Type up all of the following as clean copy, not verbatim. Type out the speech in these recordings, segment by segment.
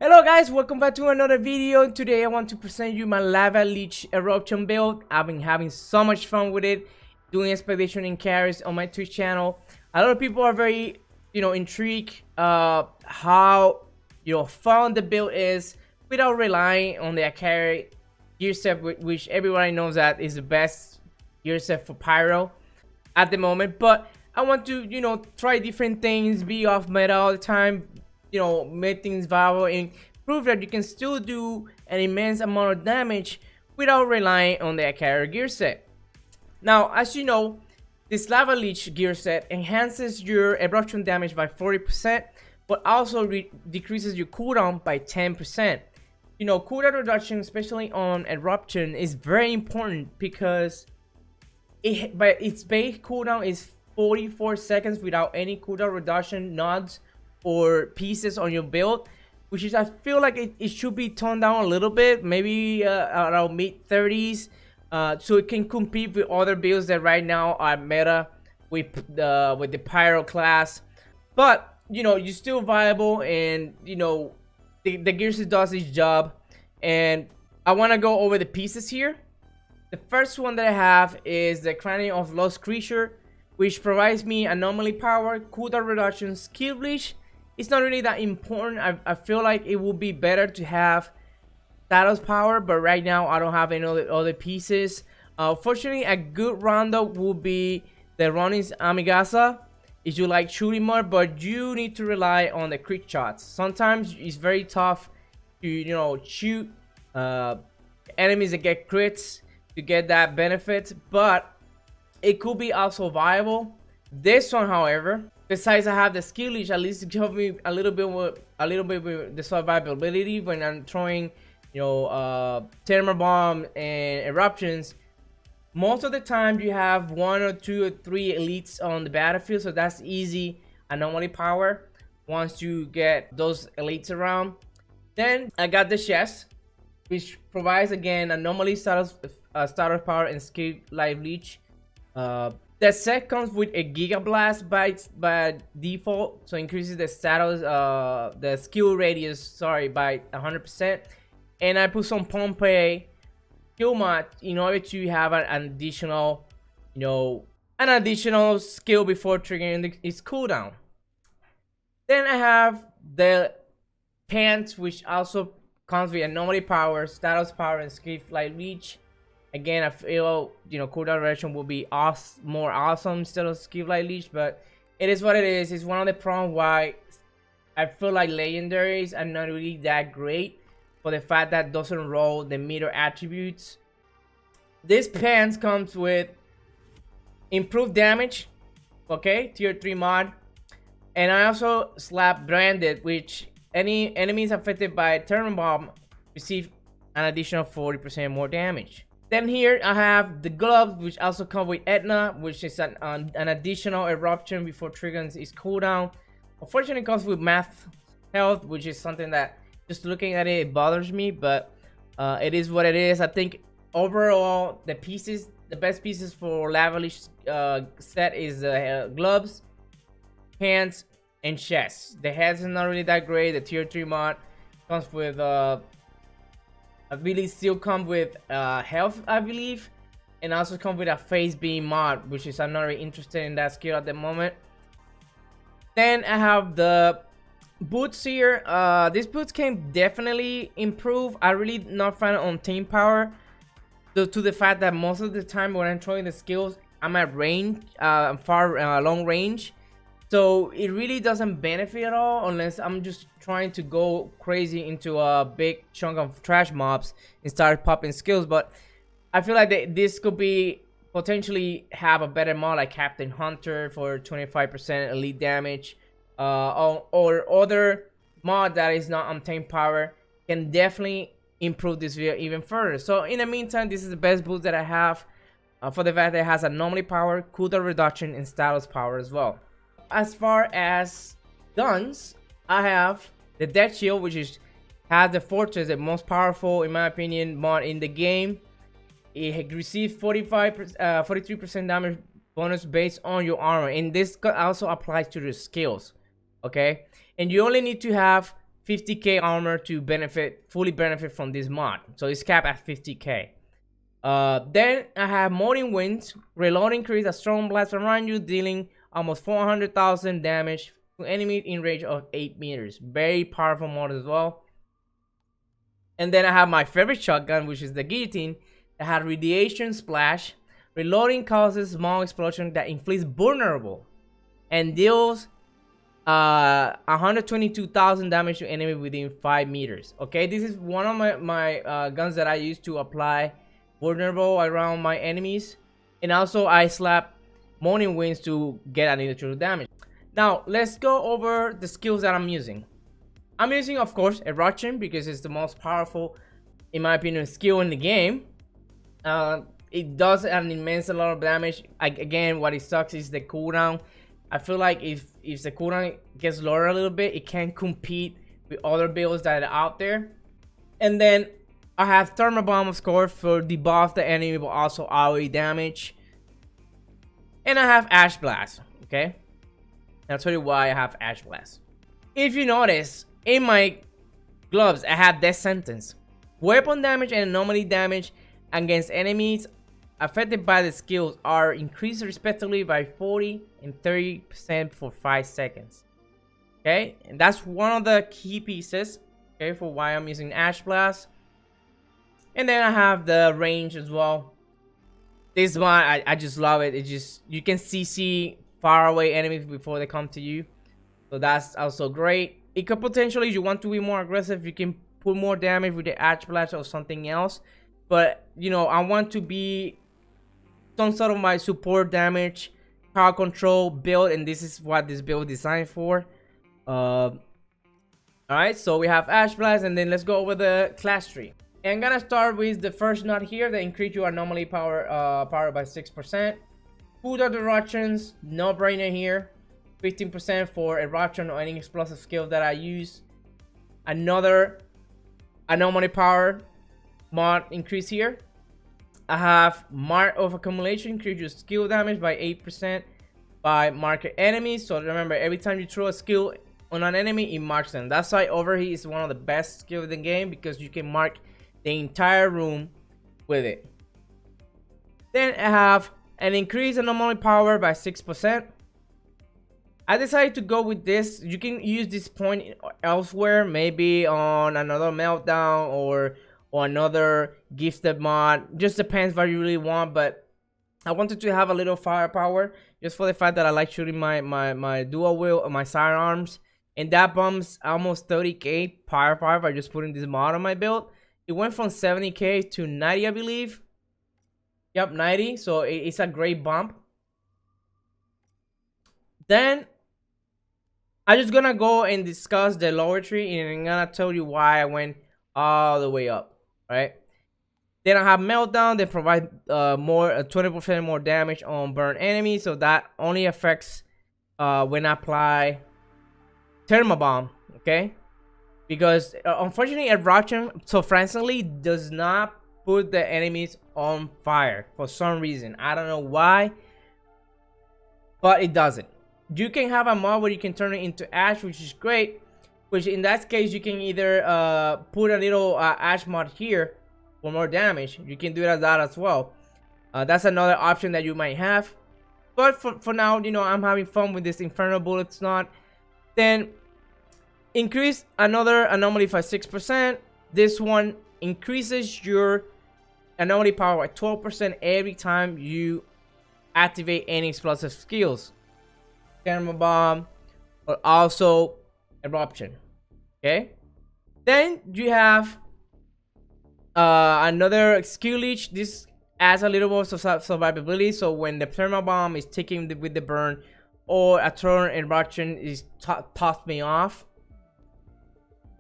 Hello guys, welcome back to another video. Today I want to present you my Lava Lich Eruption build. I've been having so much fun with it, doing expedition and carries on my Twitch channel. A lot of people are very, intrigued how, fun the build is without relying on the Acari gearset, which everybody knows that is the best gearset for Pyro at the moment. But I want to, try different things, be off meta all the time, make things viable and prove that you can still do an immense amount of damage without relying on the Acari gear set. Now, as you know, this Lava Lich gear set enhances your eruption damage by 40%, but also decreases your cooldown by 10%. Cooldown reduction, especially on eruption, is very important because its base cooldown is 44 seconds without any cooldown reduction nods or pieces on your build, which is, I feel like it should be toned down a little bit, maybe around mid-30s, so it can compete with other builds that right now are meta with the Pyro class. But you're still viable, and the gearset does its job. And I want to go over the pieces here. The first one that I have is the Cranium of Lost Creature, which provides me anomaly power, cooldown reduction, skill bleach. It's not really that important. I feel like it would be better to have status power, but right now I don't have any other pieces. Fortunately, a good roundup would be the Ronin's Amigasa if you like shooting more, but you need to rely on the crit shots. Sometimes it's very tough to shoot enemies that get crits to get that benefit, but it could be also viable. This one, however, besides I have the skill leash, at least it helps me a little bit with the survivability when I'm throwing thermal bomb and eruptions. Most of the time you have 1 or 2 or 3 elites on the battlefield, so that's easy anomaly power once you get those elites around. Then I got the chest, which provides again anomaly status power and skill life leech. The set comes with a Giga Blast by default, so increases the status, the skill radius, by 100%. And I put some Pompeii skill mod in order to have an additional, skill before triggering its cooldown. Then I have the pants, which also comes with anomaly power, status power, and skill life leech. Again, I feel cooldown reduction will be more awesome instead of skill light leech, but it is what it is. It's one of the problems why I feel like legendaries are not really that great, for the fact that doesn't roll the meter attributes. This pants comes with improved damage, okay, tier 3 mod, and I also slap branded, which any enemies affected by thermal bomb receive an additional 40% more damage. Then here I have the gloves, which also come with Etna, which is an additional eruption before triggering its cooldown. Unfortunately, it comes with math health, which is something that just looking at it bothers me, but it is what it is. I think overall the best pieces for Lava Lich set is the gloves, pants, and chest. The heads is not really that great. The tier 3 mod comes with I believe still come with health, I believe, and also come with a face beam mod, which is I'm not really interested in that skill at the moment. Then I have the boots here. These boots can definitely improve. I really not fan on team power, to the fact that most of the time when I'm throwing the skills, I'm at range, long range. So it really doesn't benefit at all unless I'm just trying to go crazy into a big chunk of trash mobs and start popping skills. But I feel like this could be potentially have a better mod like Captain Hunter for 25% elite damage, or other mod that is not on team power can definitely improve this video even further. So in the meantime, this is the best boost that I have, for the fact that it has anomaly power, cooldown reduction, and status power as well. As far as guns, I have the Death Shield, which has the Fortress, the most powerful, in my opinion, mod in the game. It receives 43% damage bonus based on your armor, and this also applies to the skills, okay? And you only need to have 50k armor to fully benefit from this mod. So it's capped at 50k. Then I have Morning Winds. Reload increase a strong blast around you, dealing almost 400,000 damage to enemies in range of 8 meters. Very powerful mod as well. And then I have my favorite shotgun, which is the Guillotine. That had Radiation Splash. Reloading causes small explosion that inflicts vulnerable and deals 122,000 damage to enemy within 5 meters. Okay, this is one of my guns that I use to apply vulnerable around my enemies. And also I slap Morning Winds to get an additional damage. Now let's go over the skills that I'm using. I'm using, of course, Eruption because it's the most powerful, in my opinion, skill in the game. It does an immense lot of damage. Again, what it sucks is the cooldown. I feel like if the cooldown gets lower a little bit, it can compete with other builds that are out there. And then I have Thermal Bomb, of course, for debuff the enemy, but also AoE damage. And I have Ash Blast, okay? I'll tell you why I have Ash Blast. If you notice, in my gloves, I have Death Sentence. Weapon damage and anomaly damage against enemies affected by the skills are increased respectively by 40 and 30% for 5 seconds. Okay, and that's one of the key pieces, okay, for why I'm using Ash Blast. And then I have the range as well. This one, I just love it. It just, you can see far away enemies before they come to you. So that's also great. It could potentially, you want to be more aggressive, you can put more damage with the Ash Blast or something else. But, you know, I want to be some sort of my support damage, power control build, and this is what this build is designed for. Alright, so we have Ash Blast, and then let's go over the class tree. And I'm gonna start with the first node here that increase your anomaly power by 6%. Food of the Eruptions, no brainer here. 15% for Eruption or any explosive skill that I use. Another anomaly power mod increase here. I have Mark of Accumulation, increase your skill damage by 8% by marker enemies. So remember, every time you throw a skill on an enemy, it marks them. That's why Overheat is one of the best skills in the game, because you can mark the entire room with it. Then I have an increase in anomaly power by 6%. I decided to go with this. You can use this point elsewhere, maybe on another Meltdown or another gifted mod. Just depends what you really want, but I wanted to have a little firepower just for the fact that I like shooting my dual wield, my sidearms, and that bumps almost 30k firepower by just putting this mod on my build. It went from 70k to 90, I believe. Yep, 90. So it's a great bump. Then I'm just gonna go and discuss the lower tree, and I'm gonna tell you why I went all the way up. Right. Then I have Meltdown. They provide 20% more damage on burn enemies, so that only affects when I apply Thermal Bomb. Okay, because unfortunately Eruption so frantically does not put the enemies on fire for some reason. I don't know why, but it doesn't. You can have a mod where you can turn it into ash, which is great. Which in that case, you can either put a little ash mod here for more damage. You can do that as well. That's another option that you might have. But for now, you know, I'm having fun with this Inferno Bullets not. Then increase another anomaly by 6%. This one increases your anomaly power by 12% every time you activate any explosive skills. Thermal Bomb, or also Eruption. Okay, then you have another skill leech. This adds a little more survivability, so when the Thermal Bomb is taking with the burn, or a turn Eruption is tossed me off.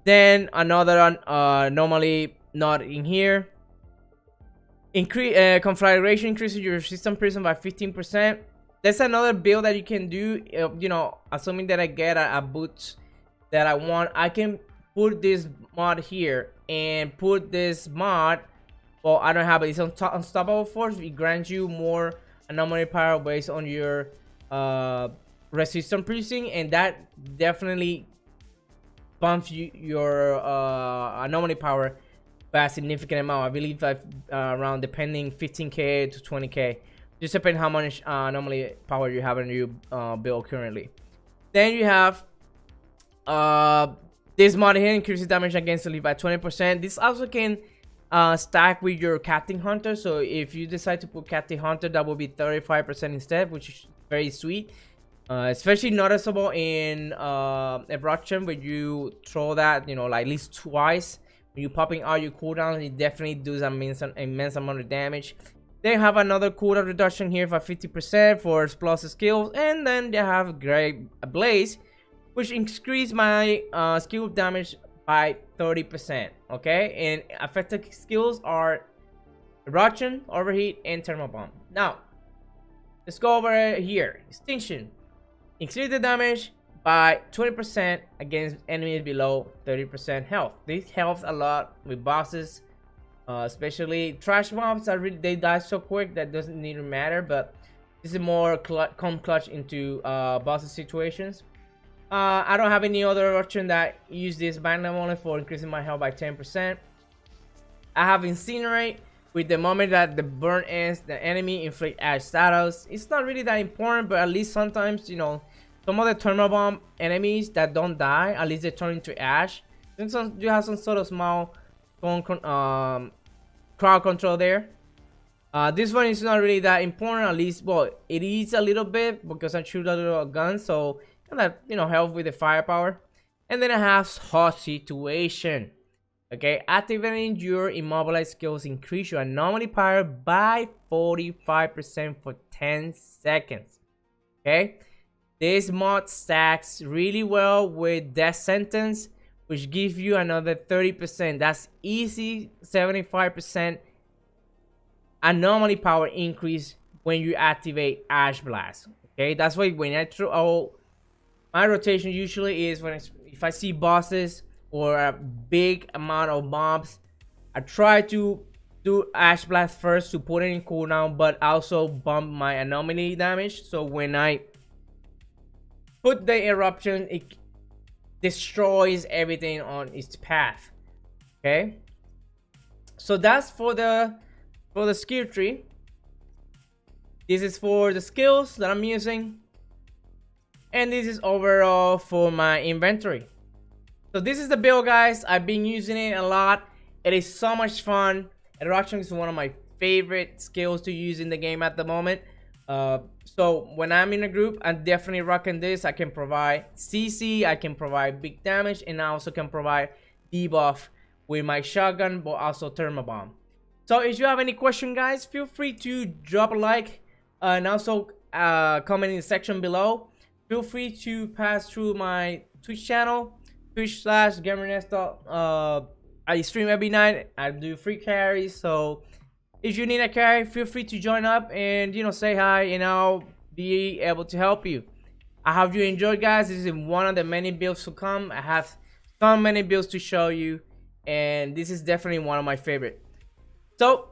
Then another normally not in here. Increase conflagration, increases your resistance prison by 15%. That's another build that you can do. You know, assuming that I get a boots that I want, I can put this mod here and put this mod. Well, I don't have it. It's Unstoppable Force. It grants you more anomaly power based on your resistance pricing, and that definitely bumps your anomaly power by a significant amount. I believe that around, depending, 15k to 20k, just depending how much anomaly power you have in your build currently. Then you have this mod here, increases damage against elite by 20%. This also can stack with your Captain Hunter, so if you decide to put Captain Hunter, that will be 35% instead, which is very sweet. Especially noticeable in Eruption, when you throw that, you know, like at least twice. When you popping out your cooldown, it definitely does an immense amount of damage. They have another cooldown reduction here for 50% for explosive skills, and then they have Great Blaze, which increase my skill damage by 30%. Okay, and affected skills are Eruption, Overheat, and Thermal Bomb. Now, let's go over here. Extinction. Increase the damage by 20% against enemies below 30% health. This helps a lot with bosses, especially trash mobs. They die so quick that doesn't even matter, but this is more come clutch into bosses situations. I don't have any other option that use this magnum only for increasing my health by 10%. I have Incinerate. With the moment that the burn ends, the enemy inflict ash status. It's not really that important, but at least sometimes, you know, some of the thermal bomb enemies that don't die, at least they turn into ash. And you have some sort of small crowd control there. This one is not really that important, at least, well, it is a little bit because I shoot a little gun, so that, you know, help with the firepower. And then I have Hot Situation. Okay, activating your immobilized skills increase your anomaly power by 45% for 10 seconds. Okay, this mod stacks really well with Death Sentence, which gives you another 30%. That's easy 75% anomaly power increase when you activate Ash Blast. Okay, that's why when I throw, my rotation usually is if I see bosses or a big amount of mobs, I try to do Ash Blast first to put it in cooldown, but also bump my anomaly damage, so when I put the eruption, it destroys everything on its path. Okay, so that's for the skill tree. This is for the skills that I'm using, and this is overall for my inventory. So this is the build, guys. I've been using it a lot. It is so much fun. Eruption is one of my favorite skills to use in the game at the moment. So when I'm in a group, I'm definitely rocking this. I can provide CC, I can provide big damage, and I also can provide debuff with my shotgun, but also thermal bomb. So if you have any question, guys, feel free to drop a like, and also comment in the section below. Feel free to pass through my Twitch channel, Twitch/GamerNesto. I stream every night. I do free carries, so if you need a carry, feel free to join up and, you know, say hi, and I'll be able to help you. I hope you enjoyed, guys. This is one of the many builds to come. I have so many builds to show you, and this is definitely one of my favorite. So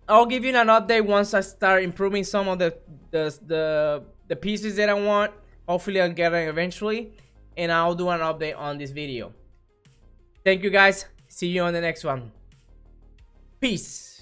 I'll give you an update once I start improving some of the pieces that I want. Hopefully I'll get it eventually, and I'll do an update on this video. Thank you, guys. See you on the next one. Peace.